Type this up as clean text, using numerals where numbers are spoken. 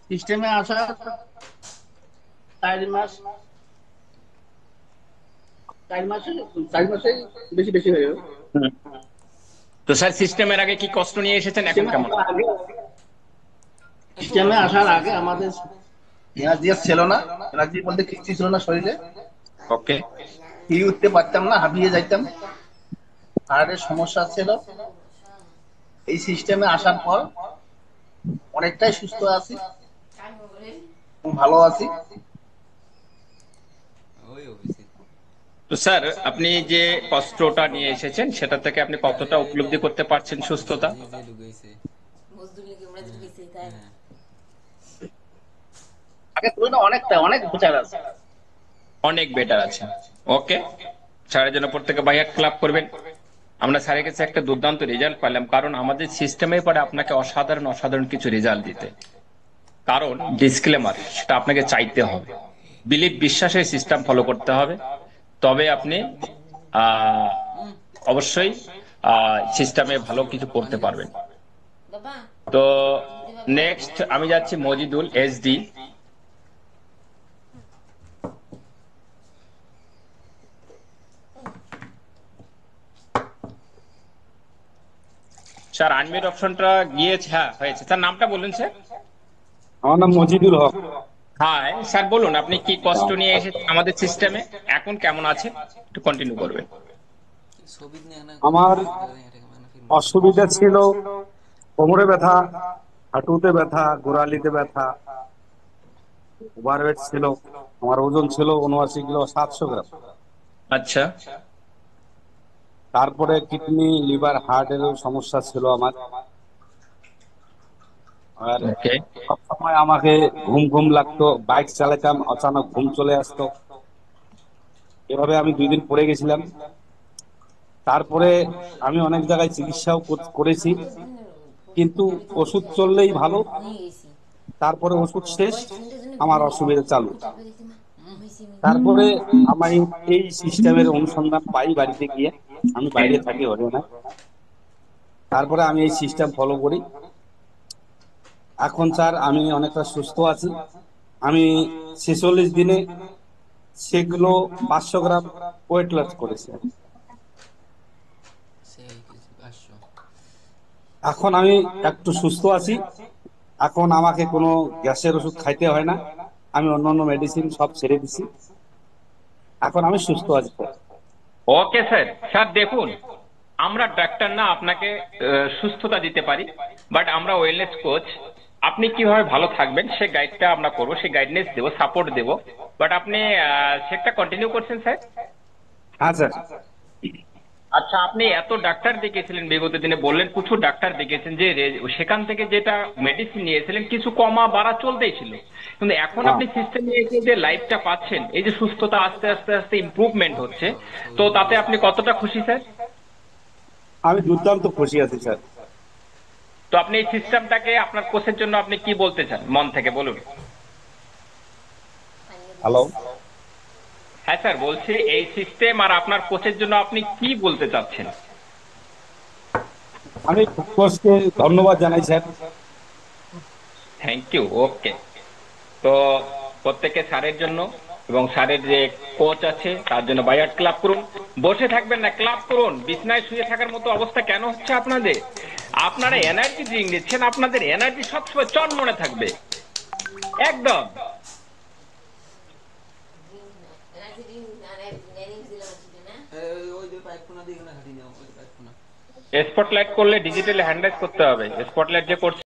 সিস্টেমে আসা 4 মাস, 4 মাসে 4 মাসে বেশি বেশি হয়ে গেল। হুম। তো স্যার সিস্টেমের আগে কি কষ্ট নিয়ে এসেছেন, এখন সিস্টেমে কেমন? আসার আগে সিস্টেমে আসার আগে আমাদের এনার্জি ছিল না। এনার্জি বলতে কিচ্ছু ছিল না শরীরে। ওকে। সিঁড়ি উঠতে পারতাম না, হাঁপিয়ে যাইতাম। হার্টের সমস্যা ছিল। এই সিস্টেমে আসার পর অনেকটাই সুস্থ আছি, ভালো আছি। তো স্যার আপনি যে কষ্টটা নিয়ে এসেছেন সেটা থেকে আপনি কতটা উপলব্ধি করতে পারছেন সুস্থতা? আগে তুলনায় অনেকটা অনেক বেটার আছে। অনেক বেটার আছে। ওকে। স্যারের জন্য প্রত্যেকে ভাইয়া ক্লাব করবেন। আমরা স্যারের কাছে একটা দুর্দান্ত রেজাল্ট পেলাম, কারণ আমাদের সিস্টেমে পরে আপনাকে অসাধারণ অসাধারণ কিছু রেজাল্ট দিতে। কারণ ডিসক্লেমার সেটা আপনাকে চাইতে হবে, বিলিভ বিশ্বাসের সিস্টেম ফলো করতে হবে, তবে আপনি আহ অবশ্যই সিস্টেমে ভালো কিছু করতে পারবেন। তো নেক্সট আমি যাচ্ছি মজিদুল এসডি। স্যার আনমিউট অপশনটা গিয়েছে, হ্যাঁ হয়েছে। স্যার নামটা বলুন স্যার। আমার নাম মজিদুল হক। হ্যাঁ স্যার বলুন, আপনি কি কষ্ট নিয়ে এসেছেন আমাদের সিস্টেমে, এখন কেমন আছে, একটু কন্টিনিউ করবেন। আমার অসুবিধা ছিল কোমরে ব্যথা, হাঁটুতে ব্যথা, গোড়ালিতে ব্যথা, ওভারওয়েট ছিল। আমার ওজন ছিল 79 কিলো 700 গ্রাম। আচ্ছা। তারপরে কিডনি, লিভার, হার্টেরও সমস্যা ছিল আমার। আর ওকে। সবসময় আমাকে ঘুম ঘুম লাগতো, বাইক চালাতাম অচানক ঘুম চলে আসতো। এভাবে আমি 2 দিন পড়ে গেছিলাম। তারপরে আমি অনেক জায়গায় চিকিৎসাও করেছি, কিন্তু ওষুধ চললেই ভালো, তারপরে ওষুধ শেষ, আমার অসুবিধা চালু। তারপরে আমি এই সিস্টেমের অনুসন্ধান পাই বাড়িতে গিয়ে। আমি বাইরে থাকি হরিয়ানায়। তারপরে আমি এই সিস্টেম ফলো করি। এখন স্যার আমি অনেকটা সুস্থ আছি। আমি 46 দিনে সেগুলো 500 গ্রাম ওয়েট লস করেছি। এখন আমি একটু সুস্থ আছি। এখন আমাকে কোনো গ্যাসের ওষুধ খাইতে হয় না। আমি অন্যান্য মেডিসিন সব ছেড়ে দিছি। এখন আমি সুস্থ আছি স্যার। Okay sir. স্যার দেখুন, আমরা ডাক্তার না আপনাকে সুস্থতা দিতে পারি, বাট আমরা ওয়েলনেস কোচ। আপনি কিভাবে ভালো থাকবেন সে গাইডটা আমরা করবো, সেই গাইডনেস দেবো, সাপোর্ট দেবো। বাট আপনি সেটা কন্টিনিউ করছেন স্যার। হ্যাঁ স্যার। আচ্ছা, আপনি এত ডাক্তার দেখিয়েছিলেন বিগত দিনে, বললেন প্রচুর ডাক্তার দেখিয়েছেন, যে সেখান থেকে যেটা মেডিসিন নিয়েছিলেন কিছু কমা বাড়া চলতেই ছিল, কিন্তু এখন হ্যাঁ, আপনি সিস্টেমে এসে যে লাইফটা পাচ্ছেন, এই যে সুস্থতা আস্তে আস্তে আস্তে ইমপ্রুভমেন্ট হচ্ছে, তো তাতে আপনি কতটা খুশি স্যার? আমি দুর্দান্ত খুশি আছি স্যার। তো আপনি এই সিস্টেমটাকে আপনার কোচের জন্য আপনি কি বলতে চান, মন থেকে বলুন। হ্যালো। হ্যাঁ স্যার বলছি, এই সিস্টেম আর আপনার কোচের জন্য আপনি কি বলতে চাচ্ছেন? আমি কোচকে ধন্যবাদ জানাই স্যার। Thank you. ওকে। তো প্রত্যেকে স্যারের জন্য এবং স্যারের যে কোচ আছে তার জন্য বায়ার ক্লাব করুন। বসে থাকবেন না, ক্লাব করুন। বিছনায় শুয়ে থাকার মতো অবস্থা কেন হচ্ছে আপনাদের? আপনারা এনার্জি ড্রিঙ্ক নিচ্ছেন, আপনাদের এনার্জি সবসময় চনমনে থাকবে একদম। স্পটলাইট করলে ডিজিটালি হ্যান্ডরাইজ করতে হবে, স্পটলাইট যে করছে